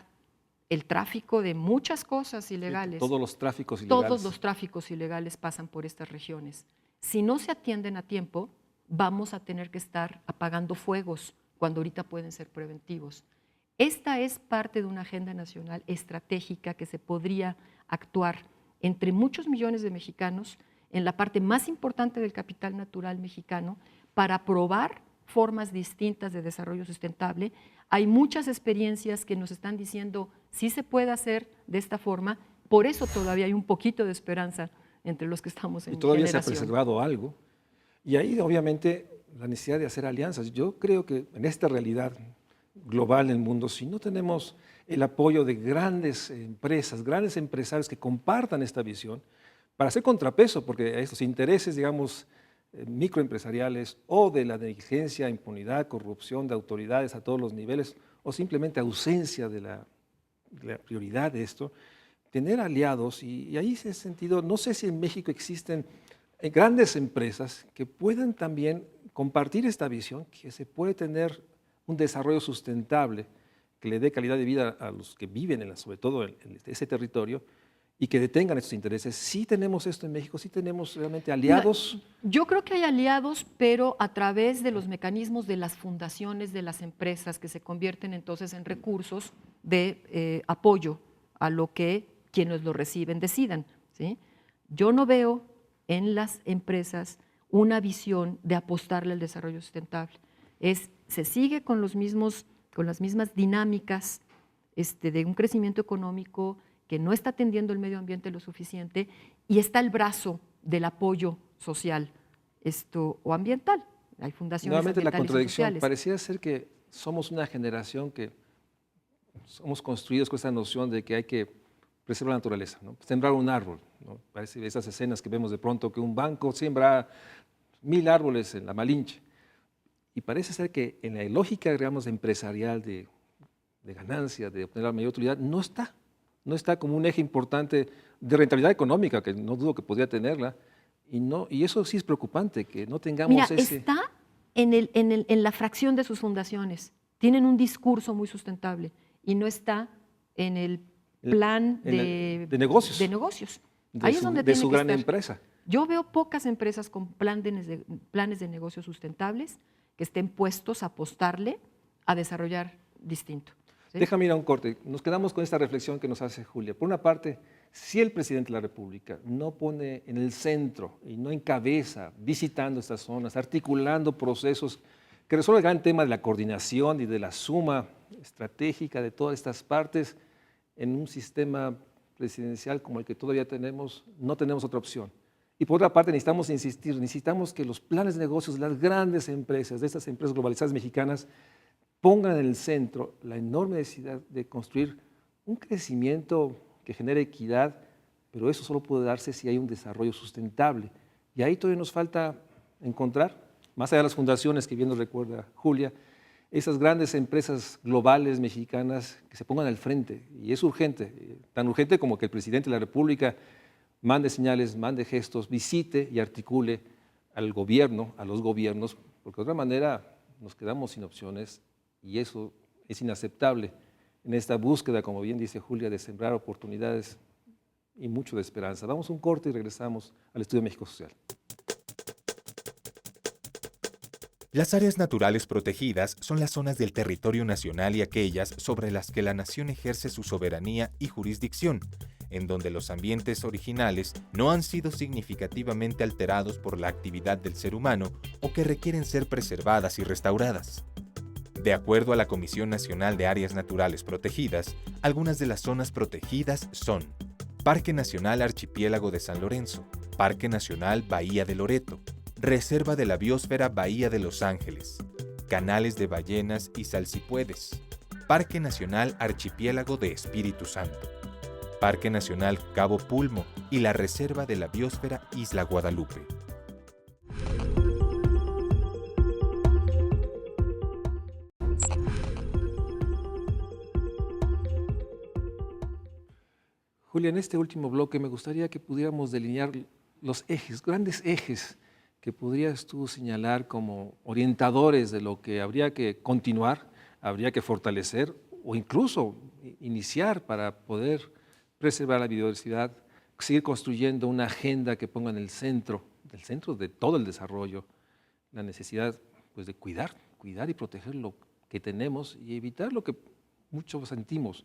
el tráfico de muchas cosas ilegales. Todos los tráficos ilegales. Todos los tráficos ilegales pasan por estas regiones. Si no se atienden a tiempo, vamos a tener que estar apagando fuegos cuando ahorita pueden ser preventivos. Esta es parte de una agenda nacional estratégica que se podría actuar entre muchos millones de mexicanos en la parte más importante del capital natural mexicano para probar formas distintas de desarrollo sustentable. Hay muchas experiencias que nos están diciendo sí se puede hacer de esta forma, por eso todavía hay un poquito de esperanza entre los que estamos en y todavía generación. Se ha preservado algo. Y ahí obviamente la necesidad de hacer alianzas. Yo creo que en esta realidad global en el mundo, si no tenemos el apoyo de grandes empresas, grandes empresarios que compartan esta visión, para hacer contrapeso, porque estos intereses, digamos, microempresariales o de la negligencia, impunidad, corrupción de autoridades a todos los niveles, o simplemente ausencia de la prioridad de esto, tener aliados, y ahí en ese sentido, no sé si en México existen grandes empresas que puedan también compartir esta visión, que se puede tener un desarrollo sustentable que le dé calidad de vida a los que viven, sobre todo en ese territorio, y que detengan estos intereses. Sí tenemos esto en México, sí tenemos realmente aliados. Yo creo que hay aliados, pero a través de los mecanismos de las fundaciones, de las empresas, que se convierten entonces en recursos de apoyo a lo que quienes lo reciben decidan, ¿sí? Yo no veo en las empresas una visión de apostarle al desarrollo sustentable. Se sigue con las mismas dinámicas de un crecimiento económico que no está atendiendo el medio ambiente lo suficiente, y está el brazo del apoyo social o ambiental. Hay fundaciones nuevamente ambientales la contradicción. y sociales. Pareciera ser que somos una generación que somos construidos con esta noción de que hay que preservar la naturaleza, ¿no? Sembrar un árbol, ¿no? Parece esas escenas que vemos de pronto que un banco siembra 1000 árboles en la Malinche. Y parece ser que en la lógica, digamos, empresarial de ganancia, de obtener la mayor utilidad, no está como un eje importante de rentabilidad económica, que no dudo que podría tenerla, y eso sí es preocupante, que no tengamos Mira, ese... está en la fracción de sus fundaciones, tienen un discurso muy sustentable, y no está en el plan de negocios. De negocios. Ahí es donde tiene su que gran estar. empresa. Yo veo pocas empresas con planes de negocios sustentables que estén puestos a apostarle a desarrollar distinto. ¿Sí? Déjame ir a un corte. Nos quedamos con esta reflexión que nos hace Julia. Por una parte, si el presidente de la República no pone en el centro y no encabeza visitando estas zonas, articulando procesos que resuelvan el gran tema de la coordinación y de la suma estratégica de todas estas partes, en un sistema presidencial como el que todavía tenemos, no tenemos otra opción. Y por otra parte, necesitamos insistir, necesitamos que los planes de negocios de las grandes empresas, de estas empresas globalizadas mexicanas, pongan en el centro la enorme necesidad de construir un crecimiento que genere equidad, pero eso solo puede darse si hay un desarrollo sustentable. Y ahí todavía nos falta encontrar, más allá de las fundaciones que bien nos recuerda Julia, esas grandes empresas globales mexicanas que se pongan al frente. Y es urgente, tan urgente como que el presidente de la República mande señales, mande gestos, visite y articule al gobierno, a los gobiernos, porque de otra manera nos quedamos sin opciones y eso es inaceptable en esta búsqueda, como bien dice Julia, de sembrar oportunidades y mucho de esperanza. Damos un corte y regresamos al Estudio México Social. Las áreas naturales protegidas son las zonas del territorio nacional y aquellas sobre las que la nación ejerce su soberanía y jurisdicción, en donde los ambientes originales no han sido significativamente alterados por la actividad del ser humano o que requieren ser preservadas y restauradas. De acuerdo a la Comisión Nacional de Áreas Naturales Protegidas, algunas de las zonas protegidas son Parque Nacional Archipiélago de San Lorenzo, Parque Nacional Bahía de Loreto, Reserva de la Biosfera Bahía de Los Ángeles, Canales de Ballenas y Salsipuedes, Parque Nacional Archipiélago de Espíritu Santo, Parque Nacional Cabo Pulmo y la Reserva de la Biosfera Isla Guadalupe. Julia, en este último bloque me gustaría que pudiéramos delinear los ejes, grandes ejes que podrías tú señalar como orientadores de lo que habría que continuar, habría que fortalecer o incluso iniciar para poder preservar la biodiversidad, seguir construyendo una agenda que ponga en el centro de todo el desarrollo, la necesidad pues, de cuidar y proteger lo que tenemos y evitar lo que muchos sentimos,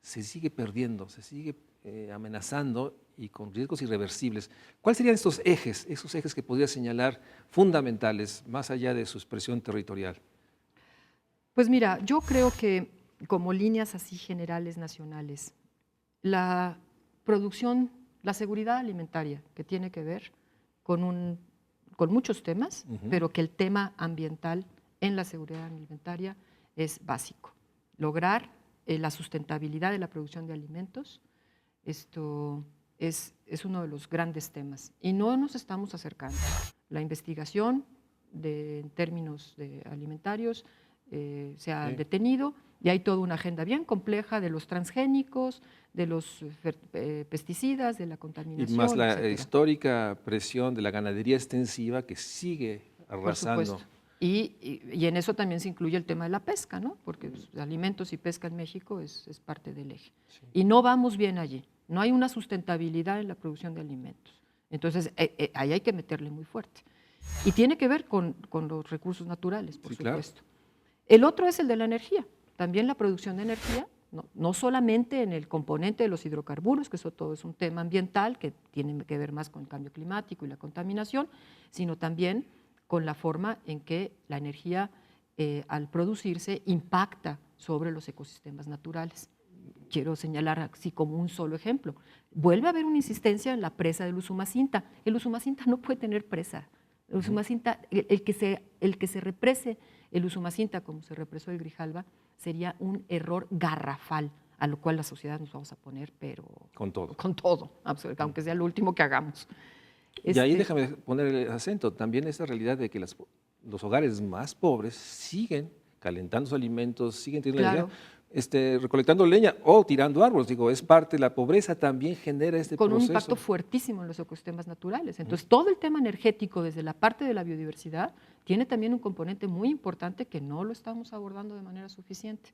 se sigue perdiendo, se sigue amenazando y con riesgos irreversibles. ¿Cuáles serían esos ejes que podría señalar fundamentales más allá de su expresión territorial? Pues mira, yo creo que como líneas así generales nacionales, la producción, la seguridad alimentaria, que tiene que ver con muchos temas, pero que el tema ambiental en la seguridad alimentaria es básico. Lograr la sustentabilidad de la producción de alimentos, esto es uno de los grandes temas. Y no nos estamos acercando. La investigación en términos alimentarios se ha detenido y hay toda una agenda bien compleja de los transgénicos, de los pesticidas, de la contaminación, y más la etcétera. Histórica presión de la ganadería extensiva que sigue arrasando. Por supuesto. Y en eso también se incluye el tema de la pesca, ¿no? Porque alimentos y pesca en México es parte del eje. Sí. Y no vamos bien allí. No hay una sustentabilidad en la producción de alimentos. Entonces, ahí hay que meterle muy fuerte. Y tiene que ver con los recursos naturales, por supuesto. Claro. El otro es el de la energía. También la producción de energía, no solamente en el componente de los hidrocarburos, que eso todo es un tema ambiental que tiene que ver más con el cambio climático y la contaminación, sino también con la forma en que la energía al producirse impacta sobre los ecosistemas naturales. Quiero señalar así como un solo ejemplo. Vuelve a haber una insistencia en la presa del Usumacinta. El Usumacinta no puede tener presa. El Usumacinta, el que se represe el Usumacinta como se represó el Grijalva sería un error garrafal, a lo cual la sociedad nos vamos a poner, pero… Con todo. Con todo, aunque sea lo último que hagamos. Y ahí déjame poner el acento, también esa realidad de que los hogares más pobres siguen calentando sus alimentos, siguen teniendo claro. Recolectando leña o tirando árboles. Digo, es parte, la pobreza también genera este con proceso. Un impacto fuertísimo en los ecosistemas naturales. Entonces, todo el tema energético desde la parte de la biodiversidad tiene también un componente muy importante que no lo estamos abordando de manera suficiente.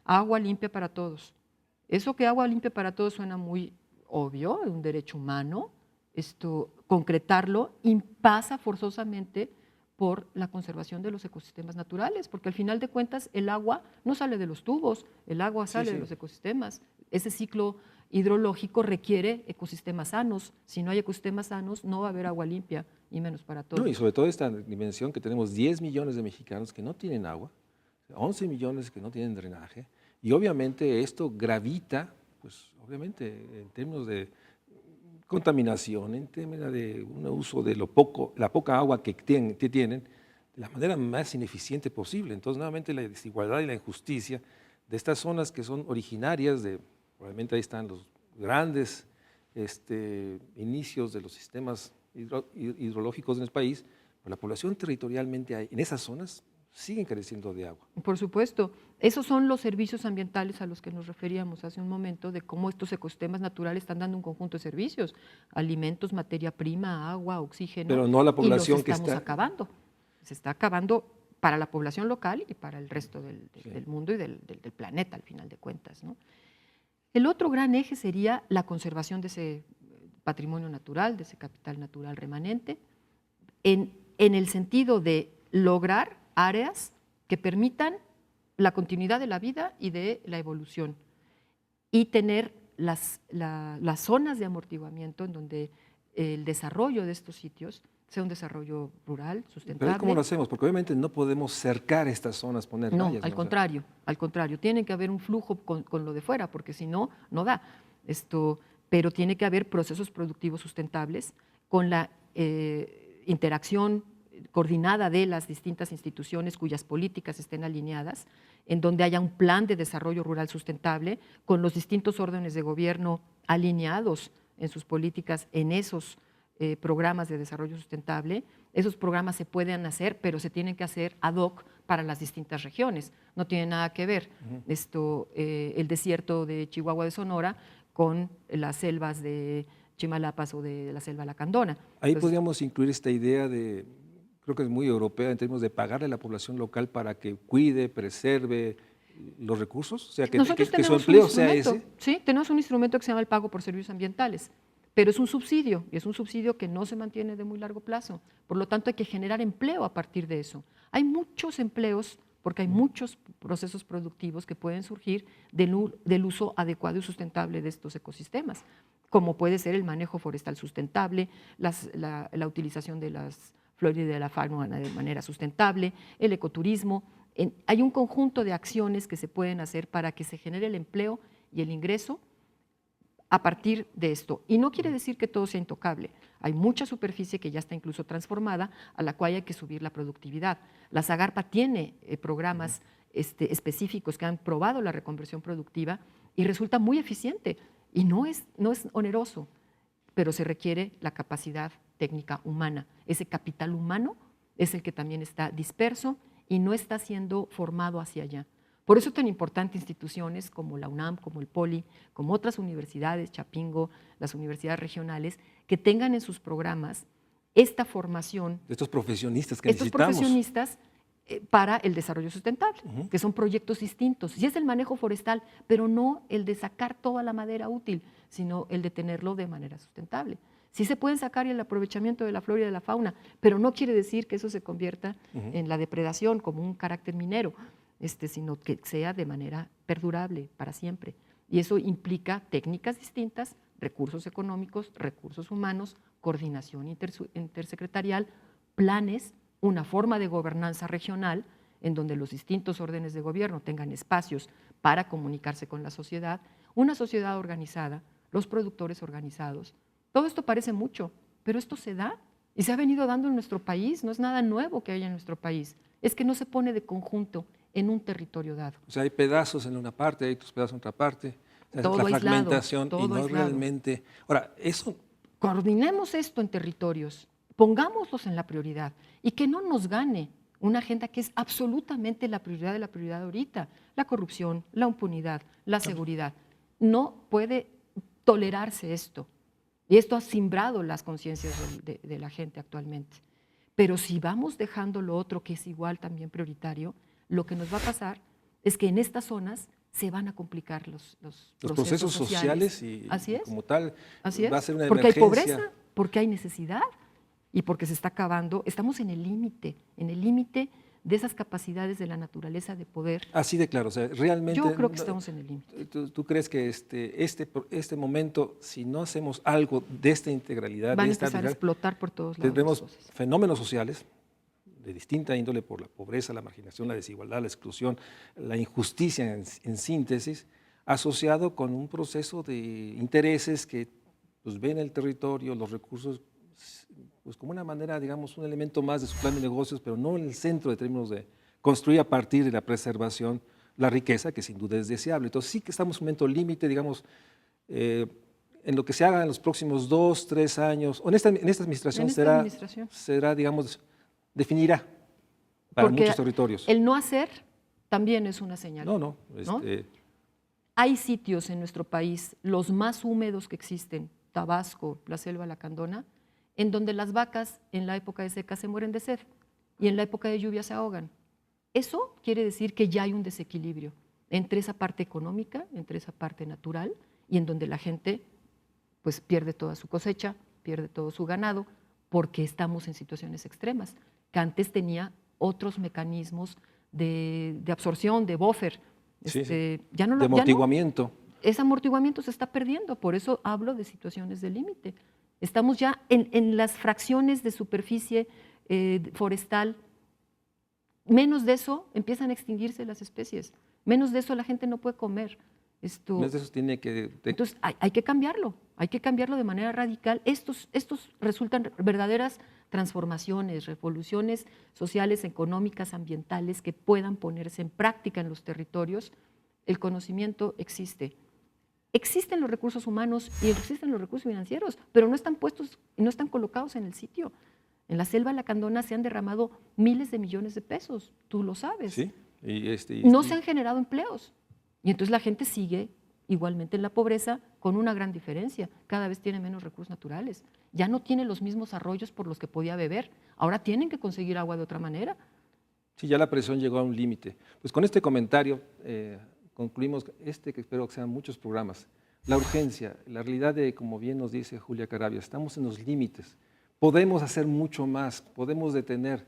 Agua limpia para todos. Eso que agua limpia para todos suena muy obvio, es un derecho humano. Concretarlo pasa forzosamente por la conservación de los ecosistemas naturales, porque al final de cuentas el agua no sale de los tubos, el agua sale de los ecosistemas. Ese ciclo hidrológico requiere ecosistemas sanos. Si no hay ecosistemas sanos, no va a haber agua limpia, y menos para todos. No, y sobre todo esta dimensión que tenemos 10 millones de mexicanos que no tienen agua, 11 millones que no tienen drenaje, y obviamente esto gravita, pues obviamente en términos de contaminación, en términos de un uso de la poca agua que tienen de la manera más ineficiente posible. Entonces, nuevamente, la desigualdad y la injusticia de estas zonas que son originarias probablemente ahí están los grandes inicios de los sistemas hidrológicos en el país, pero la población territorialmente en esas zonas siguen careciendo de agua. Por supuesto. Esos son los servicios ambientales a los que nos referíamos hace un momento, de cómo estos ecosistemas naturales están dando un conjunto de servicios, alimentos, materia prima, agua, oxígeno. Pero no la población que estamos acabando. Se está acabando para la población local y para el resto del mundo y del planeta, al final de cuentas, ¿no? El otro gran eje sería la conservación de ese patrimonio natural, de ese capital natural remanente, en el sentido de lograr áreas que permitan la continuidad de la vida y de la evolución, y tener las zonas de amortiguamiento en donde el desarrollo de estos sitios sea un desarrollo rural, sustentable. ¿Pero cómo lo hacemos? Porque obviamente no podemos cercar estas zonas, poner vallas. No, al contrario, tiene que haber un flujo con lo de fuera, porque si no, no da. Pero tiene que haber procesos productivos sustentables con la interacción coordinada de las distintas instituciones cuyas políticas estén alineadas, en donde haya un plan de desarrollo rural sustentable, con los distintos órdenes de gobierno alineados en sus políticas en esos programas de desarrollo sustentable. Esos programas se pueden hacer, pero se tienen que hacer ad hoc para las distintas regiones. No tiene nada que ver el desierto de Chihuahua de Sonora con las selvas de Chimalapas o de la selva lacandona. Ahí podríamos incluir esta idea de, creo que es muy europea en términos de pagarle a la población local para que cuide, preserve los recursos, o sea, que su empleo sea ese. Sí, tenemos un instrumento que se llama el pago por servicios ambientales, pero es un subsidio, y es un subsidio que no se mantiene de muy largo plazo. Por lo tanto, hay que generar empleo a partir de eso. Hay muchos empleos, porque hay muchos procesos productivos que pueden surgir del uso adecuado y sustentable de estos ecosistemas, como puede ser el manejo forestal sustentable, la utilización de las flora y de la fauna de manera sustentable, el ecoturismo. Hay un conjunto de acciones que se pueden hacer para que se genere el empleo y el ingreso a partir de esto. Y no quiere decir que todo sea intocable. Hay mucha superficie que ya está incluso transformada, a la cual hay que subir la productividad. La Zagarpa tiene programas específicos que han probado la reconversión productiva y resulta muy eficiente. Y no es oneroso, pero se requiere la capacidad técnica humana. Ese capital humano es el que también está disperso y no está siendo formado hacia allá. Por eso es tan importante instituciones como la UNAM, como el POLI, como otras universidades, Chapingo, las universidades regionales, que tengan en sus programas esta formación. De estos profesionistas que necesitamos. Estos profesionistas para el desarrollo sustentable, que son proyectos distintos. Sí es el manejo forestal, pero no el de sacar toda la madera útil, sino el de tenerlo de manera sustentable. Sí se pueden sacar el aprovechamiento de la flora y de la fauna, pero no quiere decir que eso se convierta en la depredación como un carácter minero, sino que sea de manera perdurable para siempre. Y eso implica técnicas distintas, recursos económicos, recursos humanos, coordinación intersecretarial, planes, una forma de gobernanza regional en donde los distintos órdenes de gobierno tengan espacios para comunicarse con la sociedad, una sociedad organizada, los productores organizados. Todo esto parece mucho, pero esto se da y se ha venido dando en nuestro país, no es nada nuevo que haya en nuestro país, es que no se pone de conjunto en un territorio dado. O sea, hay pedazos en una parte, hay otros pedazos en otra parte, todo la aislado, fragmentación todo y no aislado. realmente. Ahora, eso. Coordinemos esto en territorios, pongámoslos en la prioridad y que no nos gane una agenda que es absolutamente la prioridad de la prioridad ahorita, la corrupción, la impunidad, la seguridad. No puede tolerarse esto. Y esto ha simbrado las conciencias de la gente actualmente. Pero si vamos dejando lo otro, que es igual también prioritario, lo que nos va a pasar es que en estas zonas se van a complicar los procesos sociales y como tal va a ser una emergencia. Porque hay pobreza, porque hay necesidad y porque se está acabando. Estamos en el límite de esas capacidades de la naturaleza de poder. Así de claro, o sea, realmente. Yo creo que estamos en el límite. ¿Tú crees que este momento, si no hacemos algo de esta integralidad, van a empezar a explotar por todos lados? Tendremos fenómenos sociales de distinta índole por la pobreza, la marginación, la desigualdad, la exclusión, la injusticia en síntesis, asociado con un proceso de intereses que pues, ven el territorio, los recursos, pues como una manera, digamos, un elemento más de su plan de negocios, pero no en el centro de términos de construir a partir de la preservación la riqueza, que sin duda es deseable. Entonces sí que estamos en un momento límite, digamos, en lo que se haga en los próximos 2, 3 años, o en esta administración será, digamos, definirá para muchos territorios. El no hacer también es una señal. No. Hay sitios en nuestro país, los más húmedos que existen, Tabasco, la selva lacandona, en donde las vacas en la época de seca se mueren de sed y en la época de lluvia se ahogan. Eso quiere decir que ya hay un desequilibrio entre esa parte económica, entre esa parte natural y en donde la gente pues, pierde toda su cosecha, pierde todo su ganado, porque estamos en situaciones extremas, que antes tenía otros mecanismos de absorción, de buffer. Ya no de amortiguamiento. Ese amortiguamiento se está perdiendo, por eso hablo de situaciones de límite. Estamos ya en las fracciones de superficie forestal. Menos de eso empiezan a extinguirse las especies. Menos de eso la gente no puede comer. Menos de eso tiene que. Entonces hay que cambiarlo de manera radical. Estos resultan verdaderas transformaciones, revoluciones sociales, económicas, ambientales que puedan ponerse en práctica en los territorios. El conocimiento existe. Existen los recursos humanos y existen los recursos financieros, pero no están puestos y no están colocados en el sitio. En la selva lacandona se han derramado miles de millones de pesos, tú lo sabes. Sí. No se han generado empleos. Y entonces la gente sigue igualmente en la pobreza, con una gran diferencia. Cada vez tiene menos recursos naturales. Ya no tiene los mismos arroyos por los que podía beber. Ahora tienen que conseguir agua de otra manera. Sí, ya la presión llegó a un límite. Pues con este comentario concluimos que espero que sean muchos programas. La urgencia, la realidad de, como bien nos dice Julia Carabias, estamos en los límites. Podemos hacer mucho más, podemos detener,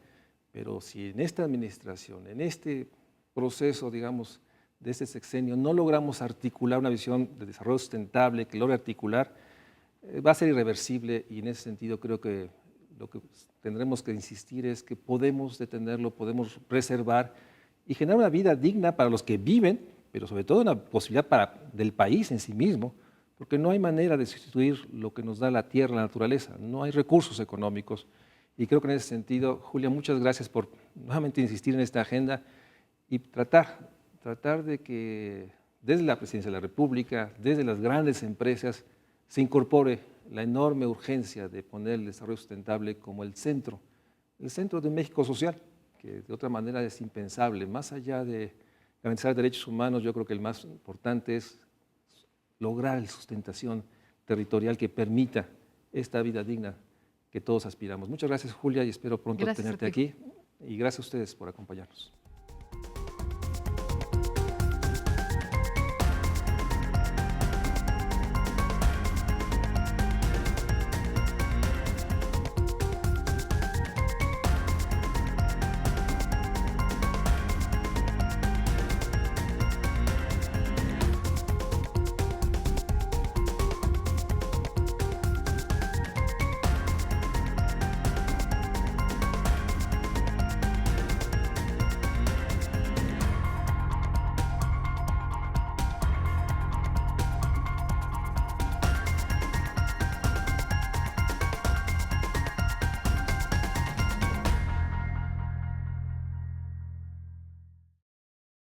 pero si en esta administración, en este proceso, digamos, de este sexenio, no logramos articular una visión de desarrollo sustentable que logre articular, va a ser irreversible, y en ese sentido creo que lo que tendremos que insistir es que podemos detenerlo, podemos preservar y generar una vida digna para los que viven, pero sobre todo una posibilidad del país en sí mismo, porque no hay manera de sustituir lo que nos da la tierra, la naturaleza, no hay recursos económicos. Y creo que en ese sentido, Julia, muchas gracias por nuevamente insistir en esta agenda y tratar de que desde la Presidencia de la República, desde las grandes empresas, se incorpore la enorme urgencia de poner el desarrollo sustentable como el centro de un México social, que de otra manera es impensable. Más allá de garantizar derechos humanos, yo creo que el más importante es lograr la sustentación territorial que permita esta vida digna que todos aspiramos. Muchas gracias, Julia, y espero pronto tenerte aquí. Y gracias a ustedes por acompañarnos.